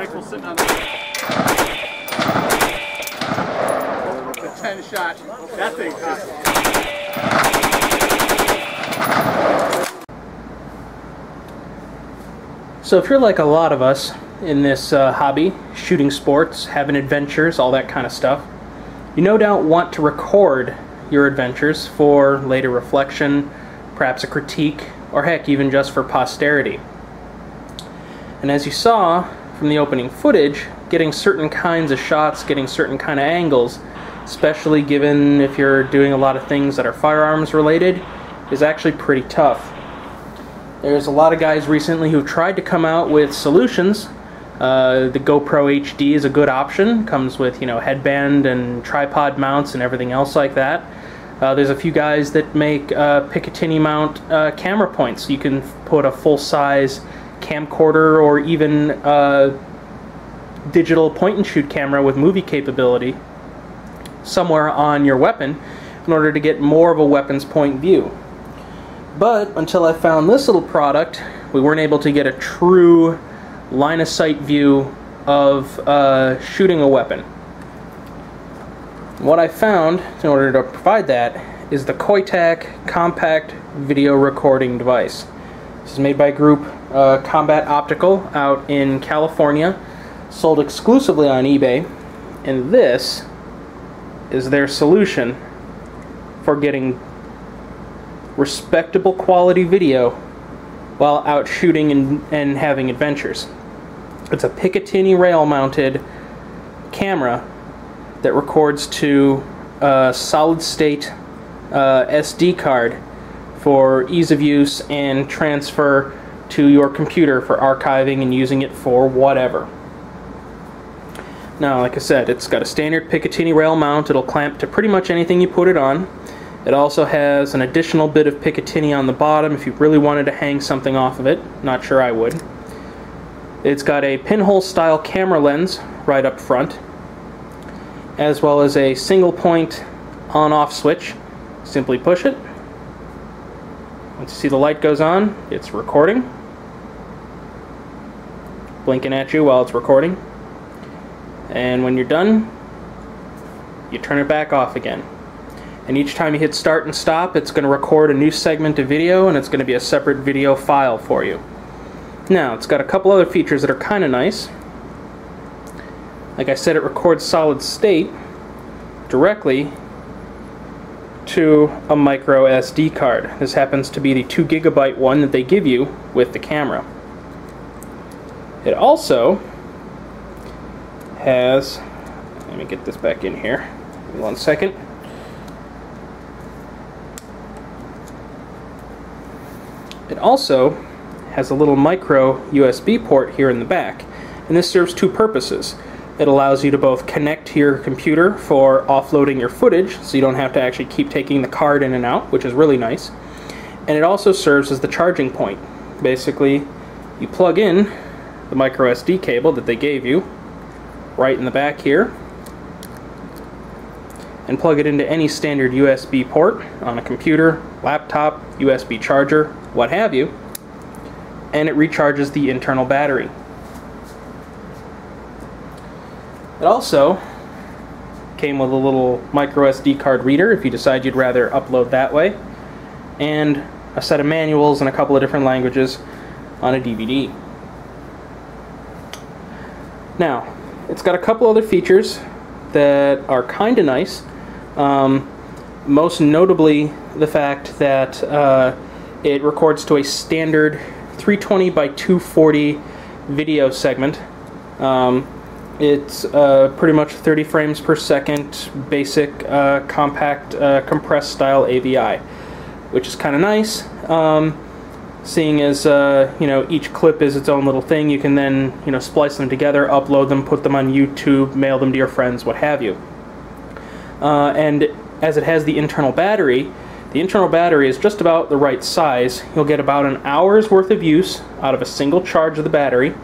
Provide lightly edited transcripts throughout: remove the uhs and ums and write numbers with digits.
rifle sitting on the 10 shot. That thing. So if you're like a lot of us in this hobby, shooting sports, having adventures, all that kind of stuff, you no doubt want to record your adventures for later reflection, perhaps a critique, or heck, even just for posterity. And as you saw from the opening footage, getting certain kinds of shots, getting certain kind of angles, especially given if you're doing a lot of things that are firearms related, is actually pretty tough. There's a lot of guys recently who tried to come out with solutions. The GoPro HD is a good option. Comes with, you know, headband and tripod mounts and everything else like that. There's a few guys that make Picatinny mount camera points. You can put a full-size camcorder or even digital point-and-shoot camera with movie capability somewhere on your weapon in order to get more of a weapon's point view. But until I found this little product, we weren't able to get a true line-of-sight view of shooting a weapon. What I found in order to provide that is the CoitTac compact video recording device. This is made by a group, Combat Optical, out in California, sold exclusively on eBay, and this is their solution for getting respectable quality video while out shooting and having adventures. It's a Picatinny rail mounted camera that records to a solid state SD card for ease of use and transfer to your computer for archiving and using it for whatever. Now, like I said, it's got a standard Picatinny rail mount. It'll clamp to pretty much anything you put it on. It also has an additional bit of Picatinny on the bottom if you really wanted to hang something off of it. Not sure I would. It's got a pinhole style camera lens right up front, as well as a single point on-off switch. Simply push it. Once you see the light goes on, it's recording. Blinking at you while it's recording. And when you're done, you turn it back off again. And each time you hit start and stop, it's going to record a new segment of video, and it's going to be a separate video file for you. Now, it's got a couple other features that are kind of nice. Like I said, it records solid state directly to a micro SD card. This happens to be the 2 GB one that they give you with the camera. It also has, let me get this back in here, give me 1 second. It also has a little micro USB port here in the back, and this serves two purposes. It allows you to both connect to your computer for offloading your footage, so you don't have to actually keep taking the card in and out, which is really nice. And it also serves as the charging point. Basically, you plug in the micro SD cable that they gave you right in the back here, and plug it into any standard USB port on a computer, laptop, USB charger, what have you, and it recharges the internal battery. It also came with a little micro SD card reader if you decide you'd rather upload that way, and a set of manuals in a couple of different languages on a DVD. Now, it's got a couple other features that are kind of nice. Most notably the fact that it records to a standard 320 by 240 video segment. It's pretty much 30 frames per second, basic compact compressed style AVI, which is kind of nice. Seeing as you know, each clip is its own little thing, you can then, you know, splice them together, upload them, put them on YouTube, mail them to your friends, what have you. And as it has the internal battery is just about the right size. You'll get about an hour's worth of use out of a single charge of the battery,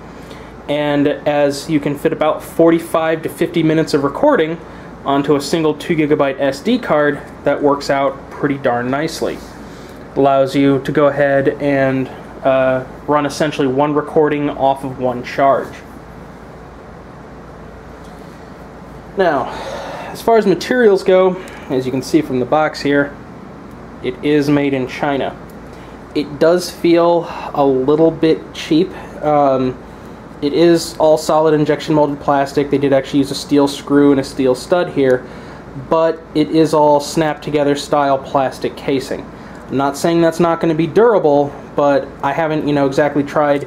and as you can fit about 45 to 50 minutes of recording onto a single 2 GB SD card, that works out pretty darn nicely. Allows you to go ahead and run essentially one recording off of one charge. Now, as far as materials go, as you can see from the box here, it is made in China. It does feel a little bit cheap. It is all solid injection molded plastic. They did actually use a steel screw and a steel stud here, but it is all snap together style plastic casing. I'm not saying that's not going to be durable, but I haven't, exactly tried,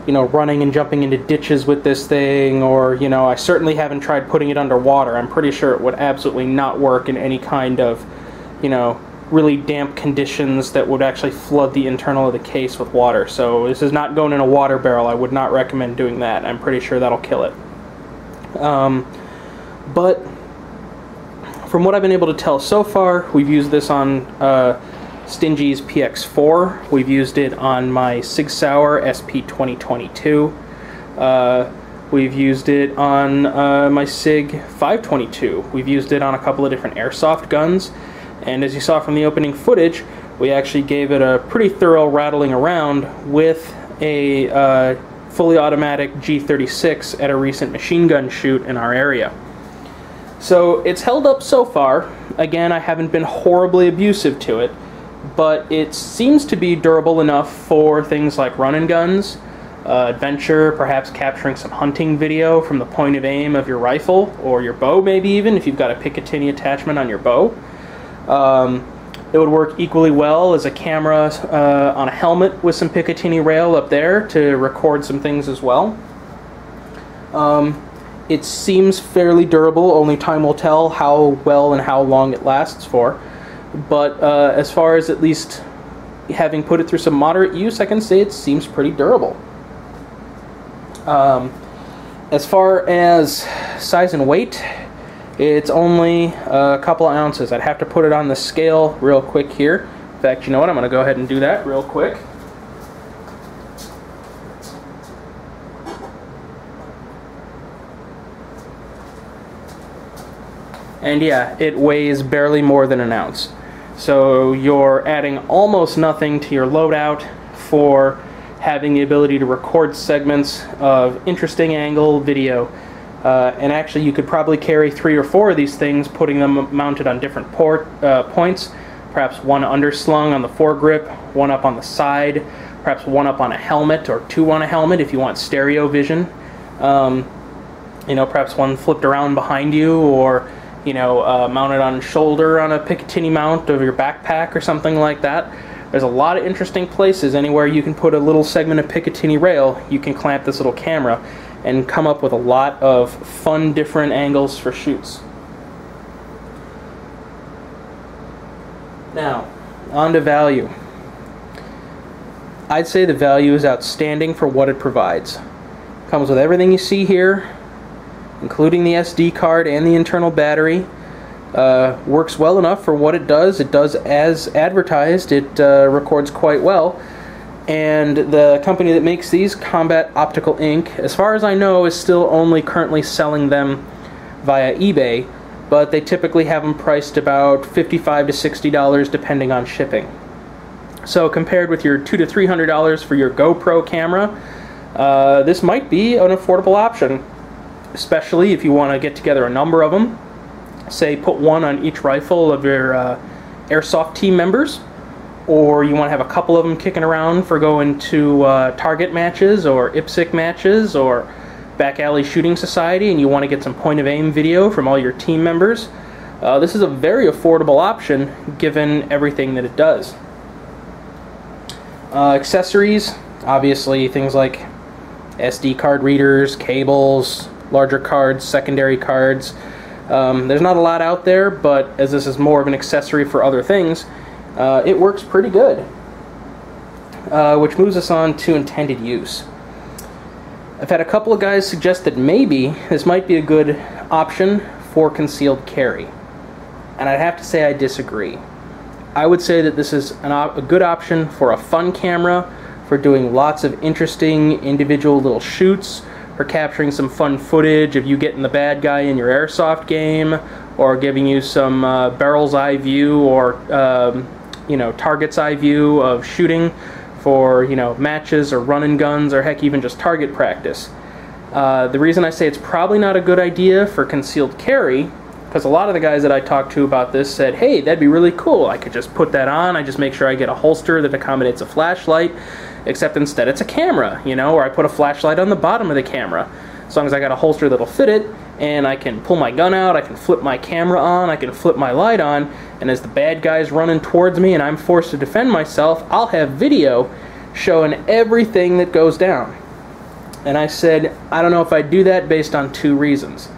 running and jumping into ditches with this thing, or, I certainly haven't tried putting it underwater. I'm pretty sure it would absolutely not work in any kind of, really damp conditions that would actually flood the internal of the case with water. So this is not going in a water barrel. I would not recommend doing that. I'm pretty sure that'll kill it. But from what I've been able to tell so far, we've used this on Stingy's PX4. We've used it on my Sig Sauer SP 2022. We've used it on my Sig 522. We've used it on a couple of different airsoft guns. And as you saw from the opening footage, we actually gave it a pretty thorough rattling around with a fully automatic G36 at a recent machine gun shoot in our area. So it's held up so far. Again, I haven't been horribly abusive to it, but it seems to be durable enough for things like run and guns, adventure, perhaps capturing some hunting video from the point of aim of your rifle, or your bow maybe even, if you've got a Picatinny attachment on your bow. It would work equally well as a camera on a helmet with some Picatinny rail up there to record some things as well. It seems fairly durable. Only time will tell how well and how long it lasts for. But as far as at least having put it through some moderate use, I can say it seems pretty durable. As far as size and weight, it's only a couple of ounces. I'd have to put it on the scale real quick here. In fact, you know what? I'm going to go ahead and do that real quick. And yeah, it weighs barely more than an ounce. So you're adding almost nothing to your loadout for having the ability to record segments of interesting angle video. And actually you could probably carry 3 or 4 of these things, putting them mounted on different points. Perhaps one underslung on the foregrip, one up on the side, perhaps one up on a helmet, or 2 on a helmet if you want stereo vision. Perhaps one flipped around behind you, or mounted on shoulder on a Picatinny mount of your backpack or something like that. There's a lot of interesting places. Anywhere you can put a little segment of Picatinny rail, you can clamp this little camera and come up with a lot of fun different angles for shoots. Now, on to value. I'd say the value is outstanding for what it provides. Comes with everything you see here, including the SD card and the internal battery. Works well enough for what it does. It does as advertised. It records quite well. And the company that makes these, Combat Optical Inc., as far as I know, is still only currently selling them via eBay, but they typically have them priced about $55 to $60 depending on shipping. So compared with your $200 to $300 for your GoPro camera, this might be an affordable option, especially if you want to get together a number of them. Say put one on each rifle of your airsoft team members, or you want to have a couple of them kicking around for going to target matches or IPSC matches or back alley shooting society, and you want to get some point of aim video from all your team members. This is a very affordable option given everything that it does. Accessories, obviously things like SD card readers, cables, larger cards, secondary cards. There's not a lot out there, but as this is more of an accessory for other things, it works pretty good. Which moves us on to intended use. I've had a couple of guys suggest that maybe this might be a good option for concealed carry, and I'd have to say I disagree. I would say that this is a good option for a fun camera, for doing lots of interesting individual little shoots, for capturing some fun footage of you getting the bad guy in your airsoft game, or giving you some barrel's eye view, or target's eye view of shooting for matches or run and guns, or heck, even just target practice. The reason I say it's probably not a good idea for concealed carry, because a lot of the guys that I talked to about this said, hey, that'd be really cool. I could just put that on. I just make sure I get a holster that accommodates a flashlight, except instead it's a camera, you know, or I put a flashlight on the bottom of the camera. As long as I got a holster that'll fit it, and I can pull my gun out, I can flip my camera on, I can flip my light on, and as the bad guy's running towards me and I'm forced to defend myself, I'll have video showing everything that goes down. And I said, I don't know if I'd do that based on two reasons.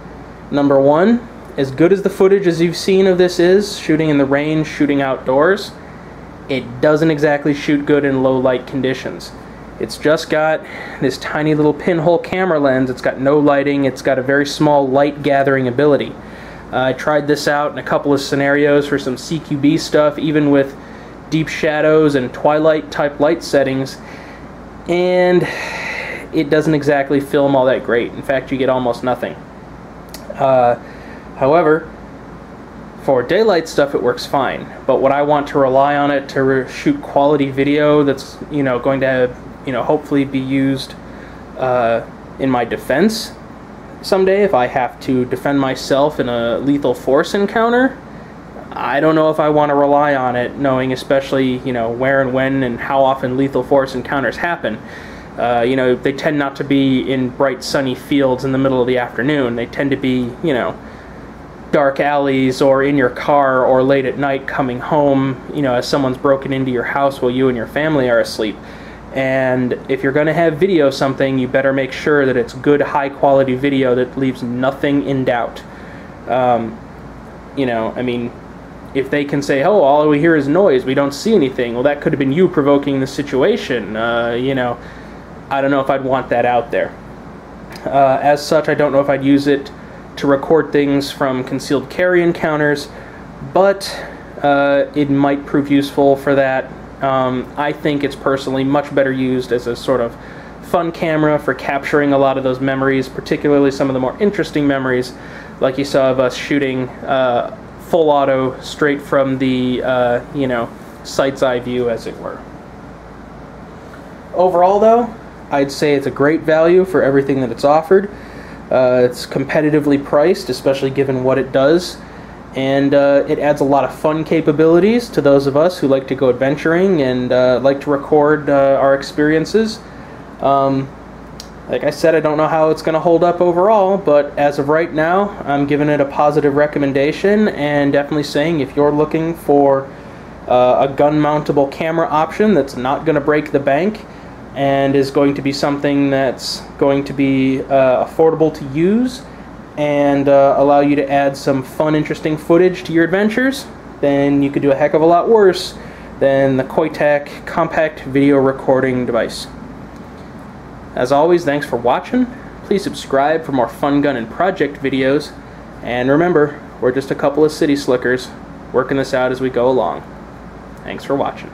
Number one, as good as the footage as you've seen of this is, shooting in the rain, shooting outdoors, it doesn't exactly shoot good in low light conditions. It's just got this tiny little pinhole camera lens. It's got no lighting. It's got a very small light gathering ability. I tried this out in a couple of scenarios for some CQB stuff, even with deep shadows and twilight type light settings, and it doesn't exactly film all that great. In fact, you get almost nothing. However, for daylight stuff it works fine, but when I want to rely on it to shoot quality video that's, you know, going to have, you know, hopefully be used in my defense someday, if I have to defend myself in a lethal force encounter, I don't know if I want to rely on it, knowing especially, you know, where and when and how often lethal force encounters happen. You know, they tend not to be in bright sunny fields in the middle of the afternoon. They tend to be, you know, dark alleys or in your car or late at night coming home, you know, as someone's broken into your house while you and your family are asleep. And if you're going to have video something, you better make sure that it's good, high-quality video that leaves nothing in doubt. You know, I mean, if they can say, oh, all we hear is noise, we don't see anything, well, that could have been you provoking the situation. You know, I don't know if I'd want that out there. As such, I don't know if I'd use it to record things from concealed carry encounters, but it might prove useful for that. I think it's personally much better used as a sort of fun camera for capturing a lot of those memories, particularly some of the more interesting memories, like you saw of us shooting full auto straight from the, you know, sight's eye view, as it were. Overall, though, I'd say it's a great value for everything that it's offered. It's competitively priced, especially given what it does, and it adds a lot of fun capabilities to those of us who like to go adventuring and like to record our experiences. Like I said, I don't know how it's going to hold up overall, but as of right now, I'm giving it a positive recommendation, and definitely saying if you're looking for a gun-mountable camera option that's not going to break the bank, and is going to be something that's going to be affordable to use and allow you to add some fun, interesting footage to your adventures, then you could do a heck of a lot worse than the CoitTac compact video recording device. As always, thanks for watching. Please subscribe for more fun gun and project videos, and remember, we're just a couple of city slickers working this out as we go along. Thanks for watching.